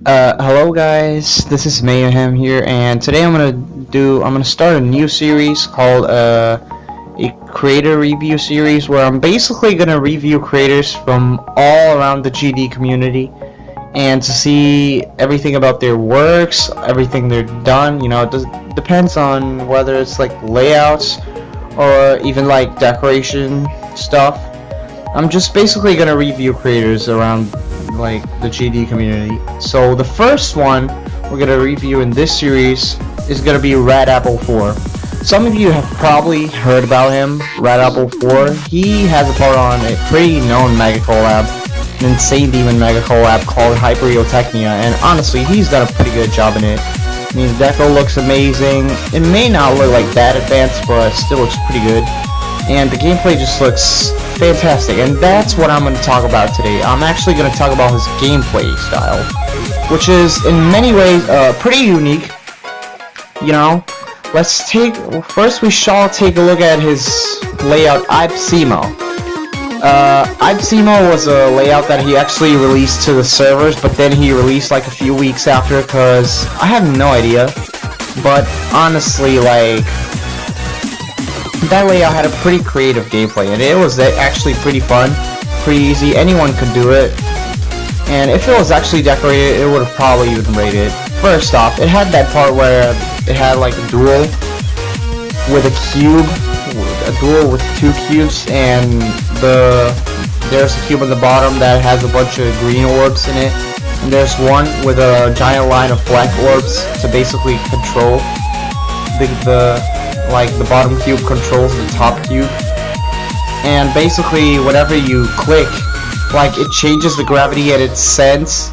Hello guys, this is Mayhem here, and today I'm gonna start a new series called a creator review series where I'm basically gonna review creators from all around the GD community and to see everything about their works, everything they're done. You know, it depends on whether it's like layouts or even like decoration stuff. I'm just basically gonna review creators around like the GD community. So the first one we're gonna review in this series is gonna be RedAppleFour. Some of you have probably heard about him, RedAppleFour. He has a part on a pretty known mega collab, an insane demon mega collab called Hyperotechnia, and honestly he's done a pretty good job in it. I mean, the deco looks amazing. It may not look like that advanced, but it still looks pretty good. And the gameplay just looks fantastic, and that's what I'm going to talk about today. I'm actually going to talk about his gameplay style, which is in many ways pretty unique. You know, first we shall take a look at his layout, Ibsimo. Ibsimo was a layout that he actually released to the servers, but then he released like a few weeks after, because I have no idea. But honestly, like, that layout had a pretty creative gameplay, and it was actually pretty fun, pretty easy. Anyone could do it, and if it was actually decorated, it would have probably even rated. First off, it had that part where it had like a duel with a cube, a duel with two cubes, and there's a cube on the bottom that has a bunch of green orbs in it, and there's one with a giant line of black orbs to basically control the bottom cube controls the top cube, and basically whenever you click, like, it changes the gravity and it sends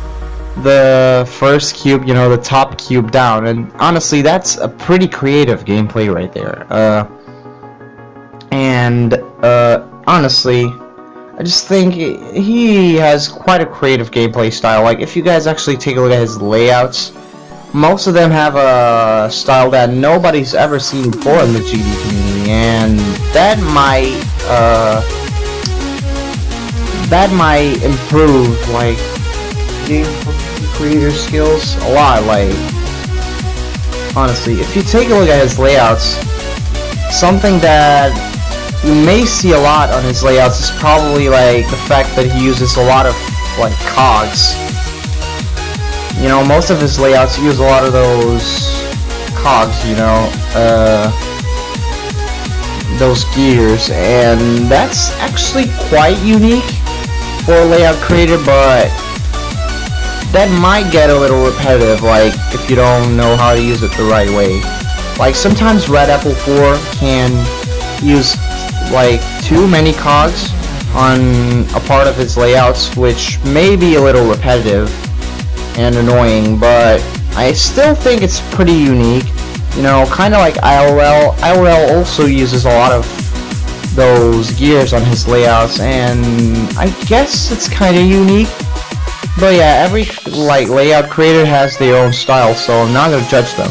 the first cube, you know, the top cube down. And honestly, that's a pretty creative gameplay right there. Honestly, I just think he has quite a creative gameplay style. Like, if you guys actually take a look at his layouts, most of them have a style that nobody's ever seen before in the GD community, and that might improve like game creator skills a lot. Like, honestly, if you take a look at his layouts, something that you may see a lot on his layouts is probably like the fact that he uses a lot of like cogs. You know, most of his layouts use a lot of those cogs, you know, those gears, and that's actually quite unique for a layout creator, but that might get a little repetitive, like, if you don't know how to use it the right way. Like, sometimes RedAppleFour can use, like, too many cogs on a part of his layouts, which may be a little repetitive and annoying, but I still think it's pretty unique. You know, kind of like IRL. IRL also uses a lot of those gears on his layouts, and I guess it's kind of unique. But yeah, every like layout creator has their own style, so I'm not gonna judge them.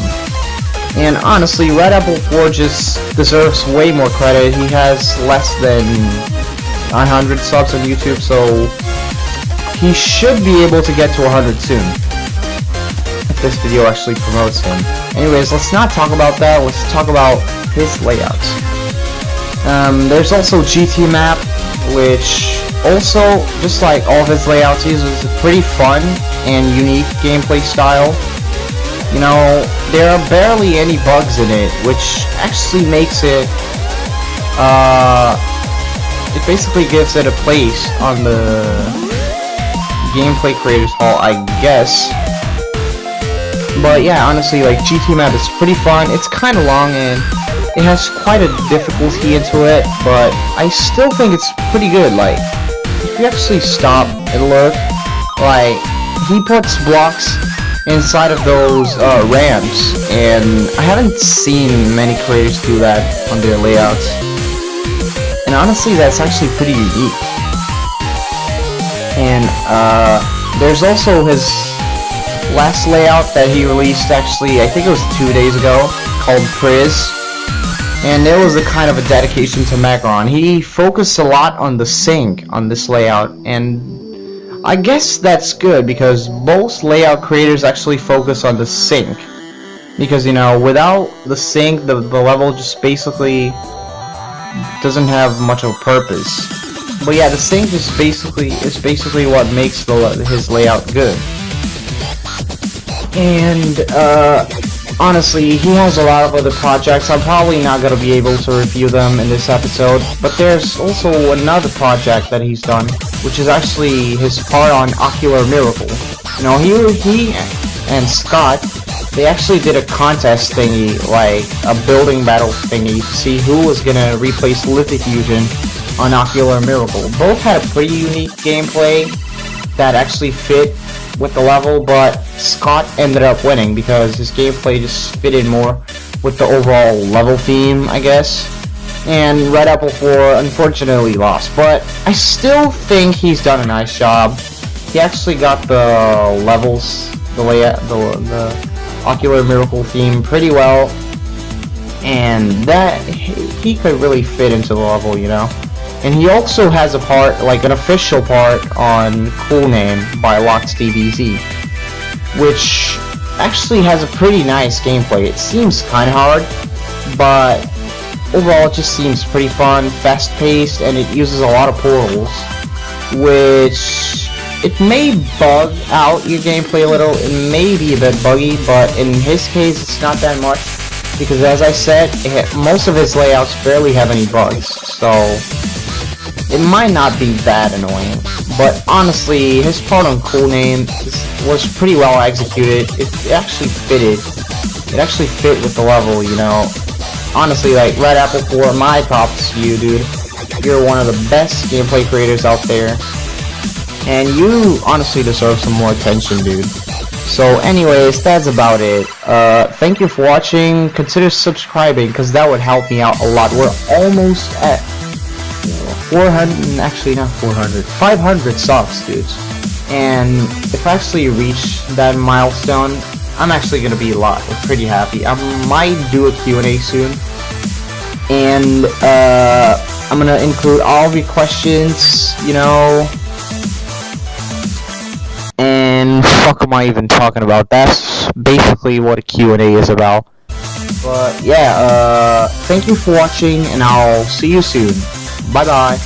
And honestly, RedAppleFour just deserves way more credit. He has less than 900 subs on YouTube, so he should be able to get to 100 soon, if this video actually promotes him. Anyways, let's not talk about that, let's talk about his layouts. There's also GT Map, which also, just like all of his layouts, uses a pretty fun and unique gameplay style. You know, there are barely any bugs in it, which actually makes it, it basically gives it a place on the gameplay creators hall, I guess. But yeah, honestly, like, GT Map is pretty fun. It's kind of long and it has quite a difficulty into it, but I still think it's pretty good. Like, if you actually stop and look, like, he puts blocks inside of those ramps, and I haven't seen many creators do that on their layouts, and honestly that's actually pretty unique. And there's also his last layout that he released, actually I think it was 2 days ago, called Priz, and it was a kind of a dedication to Macron. He focused a lot on the sync on this layout, and I guess that's good because most layout creators actually focus on the sync. Because, you know, without the sync, the level just basically doesn't have much of a purpose. But yeah, the sync is basically what makes his layout good. And honestly, he has a lot of other projects. I'm probably not gonna be able to review them in this episode, but there's also another project that he's done, which is actually his part on Ocular Miracle. You know, he and Scott, they actually did a contest thingy, like a building battle thingy, to see who was gonna replace Lithifusion on Ocular Miracle. Both had a pretty unique gameplay that actually fit with the level, but Scott ended up winning because his gameplay just fitted more with the overall level theme, I guess. And RedAppleFour unfortunately lost, but I still think he's done a nice job. He actually got the levels, the layout, the Ocular Miracle theme pretty well, and that he could really fit into the level, you know. And he also has a part, like an official part on Cool Name by LocksDBZ, which actually has a pretty nice gameplay. It seems kind of hard, but overall it just seems pretty fun, fast-paced, and it uses a lot of portals, which it may bug out your gameplay a little. It may be a bit buggy, but in his case it's not that much, because as I said, most of his layouts barely have any bugs, so it might not be that annoying. But honestly, his part on Cool Name was pretty well executed. It actually fitted. It actually fit with the level, you know. Honestly, like, RedAppleFour, my props to you, dude. You're one of the best gameplay creators out there, and you honestly deserve some more attention, dude. So anyways, that's about it. Thank you for watching. Consider subscribing, because that would help me out a lot. We're almost at 400, actually not 400, 500 subs, dudes. And if I actually reach that milestone, I'm actually gonna be pretty happy. I might do a Q&A soon, and I'm gonna include all of your questions, you know. And fuck am I even talking about? That's basically what a Q&A is about. But yeah, thank you for watching, and I'll see you soon. Bye bye.